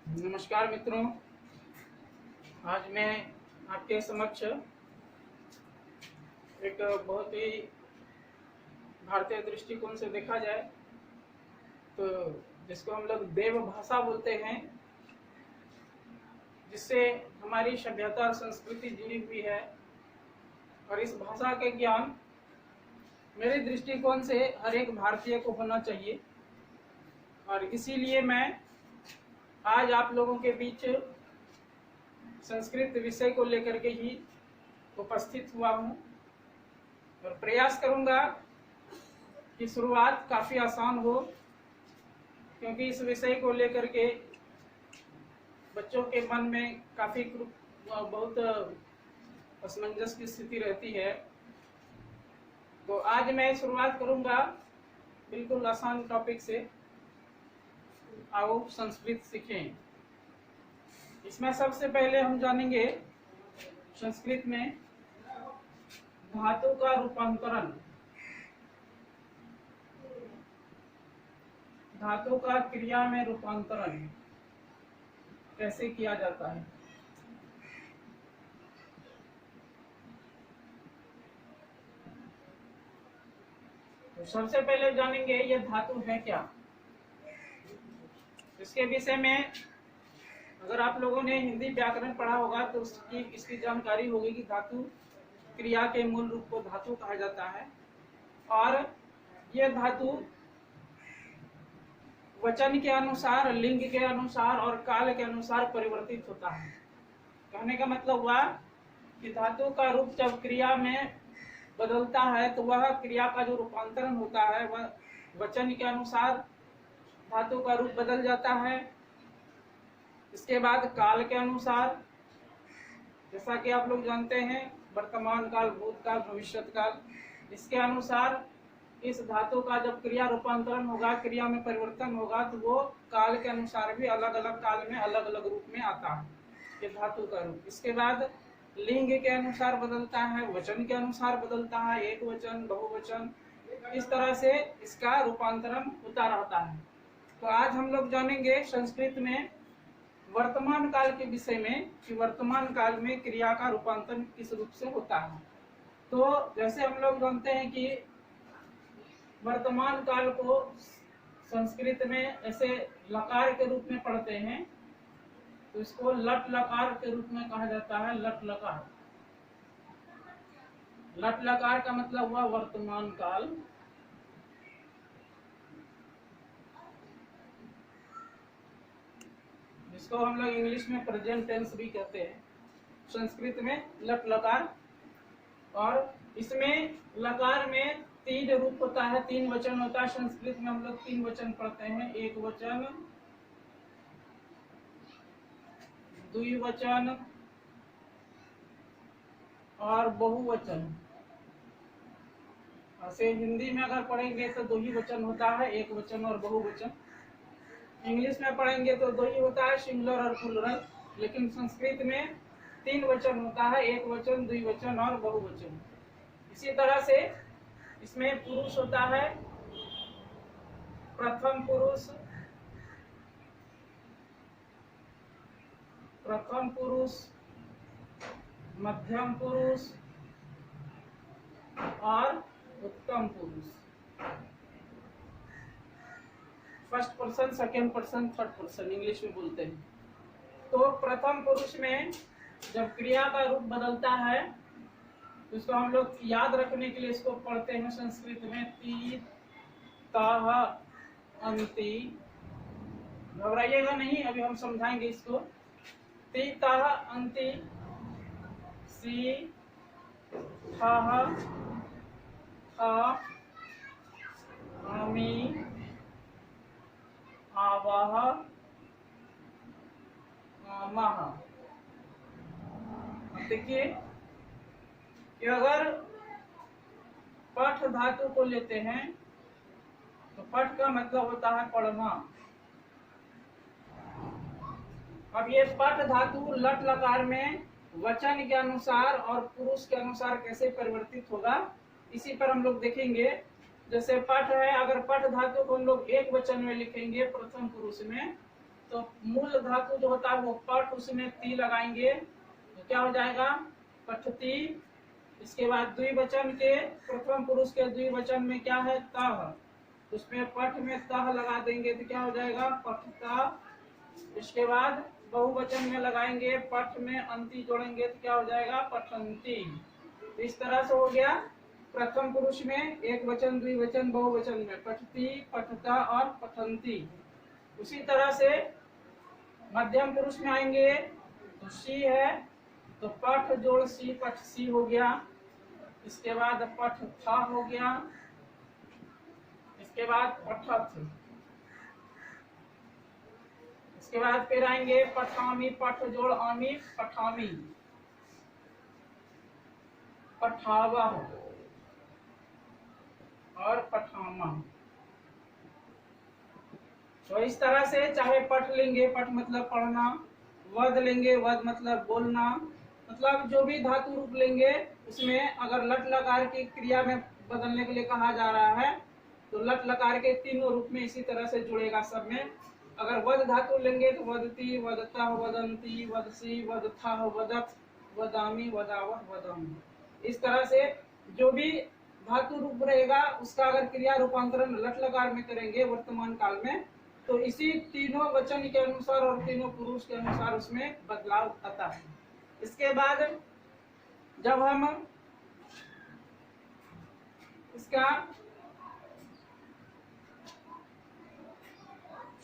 नमस्कार मित्रों, आज मैं आपके समक्ष एक बहुत ही भारतीय दृष्टिकोण से देखा जाए तो जिसको हम लोग देव भाषा बोलते हैं, जिससे हमारी सभ्यता और संस्कृति जुड़ी हुई है। और इस भाषा के ज्ञान मेरे दृष्टिकोण से हर एक भारतीय को होना चाहिए। और इसीलिए मैं आज आप लोगों के बीच संस्कृत विषय को लेकर के ही उपस्थित हुआ हूँ और प्रयास करूँगा कि शुरुआत काफ़ी आसान हो, क्योंकि इस विषय को लेकर के बच्चों के मन में काफ़ी बहुत असमंजस की स्थिति रहती है। तो आज मैं शुरुआत करूँगा बिल्कुल आसान टॉपिक से। आओ संस्कृत सीखें। इसमें सबसे पहले हम जानेंगे संस्कृत में धातु का रूपांतरण, धातु का क्रिया में रूपांतरण कैसे किया जाता है। तो सबसे पहले जानेंगे ये धातु है क्या। इसके विषय में अगर आप लोगों ने हिंदी व्याकरण पढ़ा होगा तो इसकी जानकारी होगी कि धातु क्रिया के मूल रूप को धातु कहा जाता है। और यह धातु वचन के अनुसार, लिंग के अनुसार और काल के अनुसार परिवर्तित होता है। कहने का मतलब हुआ कि धातु का रूप जब क्रिया में बदलता है तो वह क्रिया का जो रूपांतरण होता है वह वचन के अनुसार धातु का रूप बदल जाता है। इसके बाद काल के अनुसार, जैसा कि आप लोग जानते हैं, वर्तमान काल, भूतकाल, भविष्यत काल, इसके अनुसार इस धातु का जब क्रिया रूपांतरण होगा, क्रिया में परिवर्तन होगा, तो वो काल के अनुसार भी अलग अलग काल में अलग अलग रूप में आता है ये धातु का रूप। इसके बाद लिंग के अनुसार बदलता है, वचन के अनुसार बदलता है, एक वचन, बहुवचन, इस तरह से इसका रूपांतरण होता रहता है। तो आज हम लोग जानेंगे संस्कृत में वर्तमान काल के विषय में कि वर्तमान काल में क्रिया का रूपांतरण किस रूप से होता है। तो जैसे हम लोग जानते हैं कि वर्तमान काल को संस्कृत में ऐसे लकार के रूप में पढ़ते हैं, तो इसको लट लकार के रूप में कहा जाता है। लट लकार, लट लकार का मतलब हुआ वर्तमान काल। जिसको हम लोग इंग्लिश में प्रेजेंट टेंस भी कहते हैं, संस्कृत में लट लकार। और इसमें लकार में 3 रूप होता है, 3 वचन होता है। संस्कृत में हम लोग 3 वचन पढ़ते हैं, एक वचन, द्विवचन और बहुवचन। ऐसे हिंदी में अगर पढ़ेंगे तो 2 ही वचन होता है, एक वचन और बहुवचन। इंग्लिश में पढ़ेंगे तो 2 ही होता है, सिंगुलर और प्लूरल। लेकिन संस्कृत में 3 वचन होता है, एक वचन, द्विवचन और बहुवचन। इसी तरह से इसमें पुरुष होता है, प्रथम पुरुष, प्रथम पुरुष, मध्यम पुरुष और उत्तम पुरुष। First person, second person, third person English में बोलते हैं। तो प्रथम पुरुष में जब क्रिया का रूप बदलता है तो इसको हम लोग याद रखने के लिए इसको पढ़ते हैं संस्कृत में ती ताह अंति। घबराइएगा नहीं, अभी हम समझाएंगे इसको। ती ताह अंति, सी थाह था, आमी, आवाह, आमाह। देखिए कि अगर पठ धातु को लेते हैं तो पठ का मतलब होता है पढ़ना। अब ये पठ धातु लट लकार में वचन के अनुसार और पुरुष के अनुसार कैसे परिवर्तित होगा, इसी पर हम लोग देखेंगे। जैसे पठ है, अगर पठ धातु को हम लोग एक वचन में लिखेंगे प्रथम पुरुष में, तो मूल धातु जो होता है वो पठ, उसमें ती लगाएंगे तो क्या हो जाएगा पठती। इसके बाद द्विवचन के प्रथम पुरुष के द्विवचन में क्या है तह, उसमें पठ में तह लगा देंगे तो क्या हो जाएगा पठता। इसके बाद बहुवचन में लगाएंगे पठ में अंति जोड़ेंगे तो क्या हो जाएगा पठंती। इस तरह से हो गया प्रथम पुरुष में एक वचन द्विवचन बहुवचन में पठती पठता और पठंती। उसी तरह से मध्यम पुरुष में आएंगे तो सी है तो पठ जोड़ सी पठ सी हो गया। इसके बाद पठ था हो गया। इसके बाद पठथ। इसके बाद फिर आएंगे पठामी पठ जोड़ आमी पठामी पठावा और पठामा। तो इस तरह से चाहे पठ लेंगे पठ मतलब पढ़ना, वध लेंगे वध मतलब बोलना, मतलब जो भी धातु रूप लेंगे उसमें अगर लट लकार की क्रिया में बदलने के लिए कहा जा रहा है तो लट लकार के तीनों रूप में इसी तरह से जुड़ेगा सब में। अगर वध धातु लेंगे तो वदती वदता वदंती वदसी वदथा वदत वदामी वदावह वदामी। इस तरह से जो भी धातु रूप रहेगा उसका अगर क्रिया रूपांतरण लट लकार में करेंगे वर्तमान काल में तो इसी तीनों वचन के अनुसार और तीनों पुरुष के अनुसार उसमें बदलाव आता है। इसके बाद जब हम इसका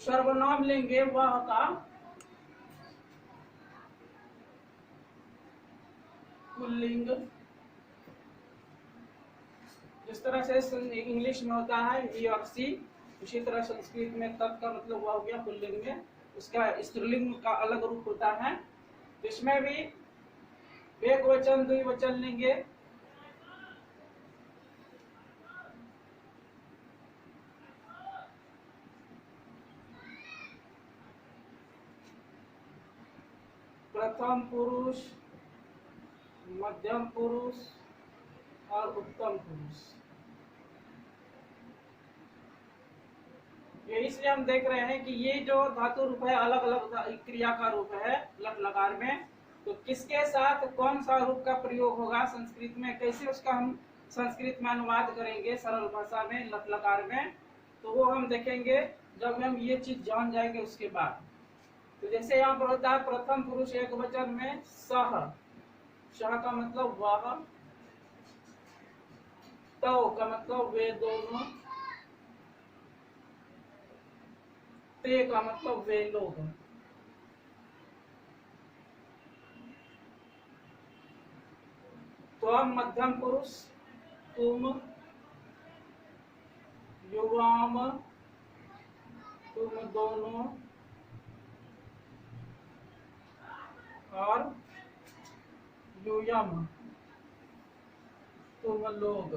सर्वनाम लेंगे वह का पुल्लिंग, जिस तरह से इंग्लिश में होता है ही और सी, उसी तरह संस्कृत में तत् का मतलब हुआ हो गया पुल्लिंग में, उसका स्त्रीलिंग का अलग रूप होता है। तो इसमें भी एक वचन द्विवचन लेंगे। प्रथम पुरुष, मध्यम पुरुष और उत्तम पुरुष। ये इसलिए हम देख रहे हैं कि ये जो धातु रूप है अलग अलग क्रिया का रूप है लट लकार में, तो किसके साथ कौन सा रूप का प्रयोग होगा संस्कृत में, कैसे उसका हम संस्कृत में अनुवाद करेंगे सरल भाषा में लट लकार में, तो वो हम देखेंगे जब हम ये चीज जान जाएंगे उसके बाद। तो जैसे यहाँ पर होता है प्रथम पुरुष एक वचन में सह, सह का मतलब वह, तो का मतलब वे दोनों, ते का मतलब वे लोग। तो अब मध्यम पुरुष तुम, युवाम तुम दोनों, और यूयम तुम लोग।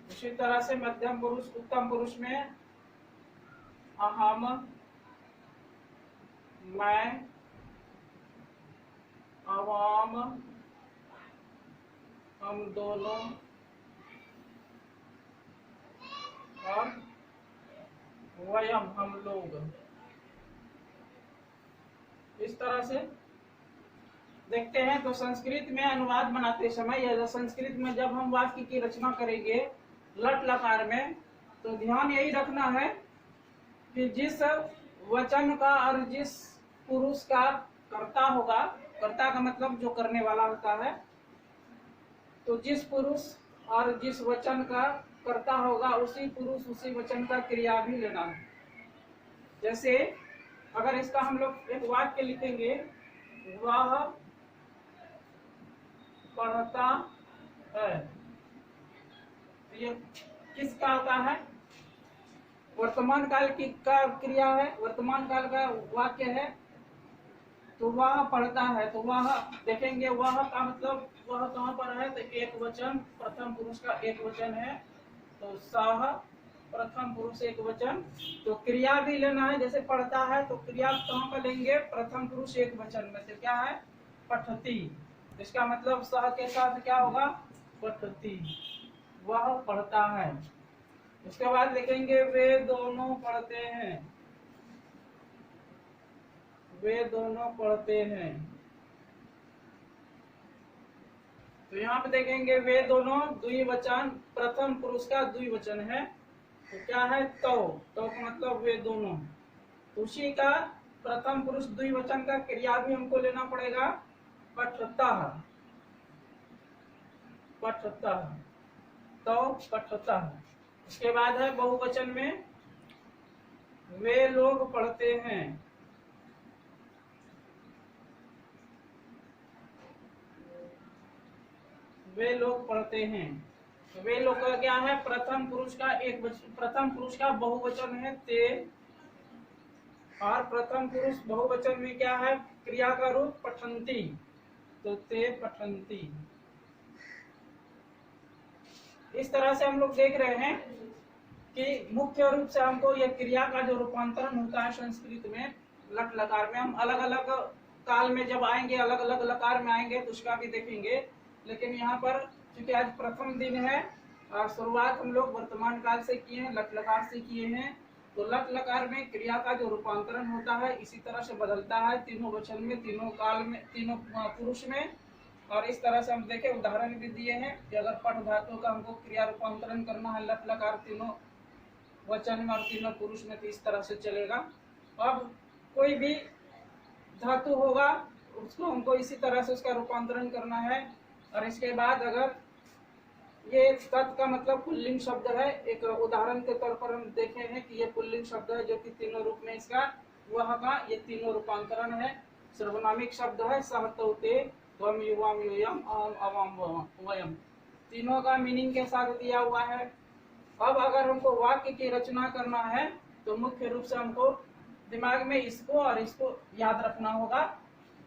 उसी तरह से मध्यम पुरुष उत्तम पुरुष में अहम मैं, अवाम हम दोनों, और वयम हम लोग। इस तरह से देखते हैं। तो संस्कृत में अनुवाद बनाते समय या संस्कृत में जब हम वाक्य की रचना करेंगे लट लकार में, तो ध्यान यही रखना है कि जिस वचन का और जिस पुरुष का कर्ता होगा, कर्ता का मतलब जो करने वाला होता है, तो जिस पुरुष और जिस वचन का कर्ता होगा उसी पुरुष उसी वचन का क्रिया भी लेना है। जैसे अगर इसका हम लोग एक वाक्य लिखेंगे, वह पढ़ता है, ये किस काल का है, वर्तमान काल की का क्रिया है, वर्तमान काल का वाक्य है। तो वह पढ़ता है, तो वह देखेंगे वह का मतलब वह कहाँ पर है, तो एक वचन प्रथम पुरुष का एक वचन है, तो सह प्रथम पुरुष एक वचन। तो क्रिया भी लेना है, जैसे पढ़ता है तो क्रिया कहाँ पर लेंगे, प्रथम पुरुष एक वचन में से क्या है पठती, इसका मतलब सह के साथ क्या होगा पठती, वह पढ़ता है। उसके बाद लिखेंगे वे दोनों पढ़ते हैं, वे दोनों पढ़ते हैं। तो यहाँ पे देखेंगे वे दोनों द्विवचन, प्रथम पुरुष का द्विवचन है, तो क्या है तो का मतलब वे दोनों। उसी का प्रथम पुरुष द्विवचन का क्रिया भी हमको लेना पड़ेगा, पठतः, पठतः, तो पठतः। उसके बाद है बहुवचन में वे लोग पढ़ते हैं, वे लोग पढ़ते हैं। तो वे लोग का क्या है, प्रथम पुरुष का प्रथम पुरुष का बहुवचन है ते, और प्रथम पुरुष बहुवचन में क्या है, क्रिया का रूप पठन्ति, तो ते पठन्ति। इस तरह से हम लोग देख रहे हैं कि मुख्य रूप से हमको यह क्रिया का जो रूपांतरण होता है संस्कृत में लट लकार में, हम अलग अलग काल में जब आएंगे, अलग अलग लकार में आएंगे तो उसका भी देखेंगे। लेकिन यहाँ पर क्योंकि आज प्रथम दिन है और शुरुआत हम लोग वर्तमान काल से किए हैं, लट लकार से किए हैं, तो लट लकार में क्रिया का जो रूपांतरण होता है इसी तरह से बदलता है, तीनों वचन में, तीनों काल में, तीनों पुरुष में। और इस तरह से हम देखें, उदाहरण भी दिए हैं कि अगर पठ धातु का हमको क्रिया रूपांतरण करना है लट लकार तीनों वचन में और तीनों पुरुष में, तो इस तरह से चलेगा। अब कोई भी धातु होगा उसको हमको इसी तरह से उसका रूपांतरण करना है। और इसके बाद अगर ये तत् का मतलब पुल्लिंग शब्द है, एक उदाहरण के तौर पर हम देखे हैं कि ये पुल्लिंग शब्द है जो कि तीनों रूप में इसका वह का ये तीनों रूपांतरण है। सर्वनामिक शब्द है सह तौते त्वम युवाम यूयम अहम अवाम वयम, तीनों का मीनिंग के साथ दिया हुआ है। अब अगर हमको वाक्य की रचना करना है तो मुख्य रूप से हमको दिमाग में इसको और इसको याद रखना होगा,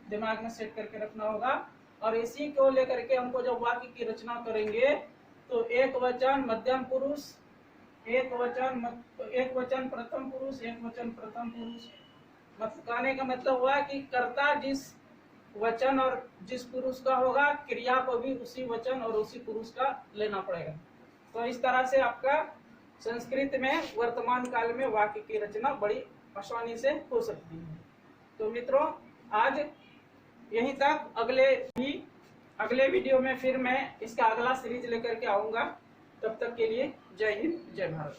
दिमाग में सेट करके रखना होगा। और इसी को लेकर के हमको जब वाक्य की रचना करेंगे तो एक वचन मध्यम पुरुष, एक वचन प्रथम पुरुष, एक वचन प्रथम पुरुष। मतलब कहने का मतलब हुआ कि कर्ता जिस वचन और जिस पुरुष का होगा, क्रिया को भी उसी वचन और उसी पुरुष का लेना पड़ेगा। तो इस तरह से आपका संस्कृत में वर्तमान काल में वाक्य की रचना बड़ी आसानी से हो सकती है। तो मित्रों आज यहीं तक, अगले वीडियो में फिर मैं इसका अगला सीरीज लेकर के आऊंगा। तब तक के लिए जय हिंद, जय भारत।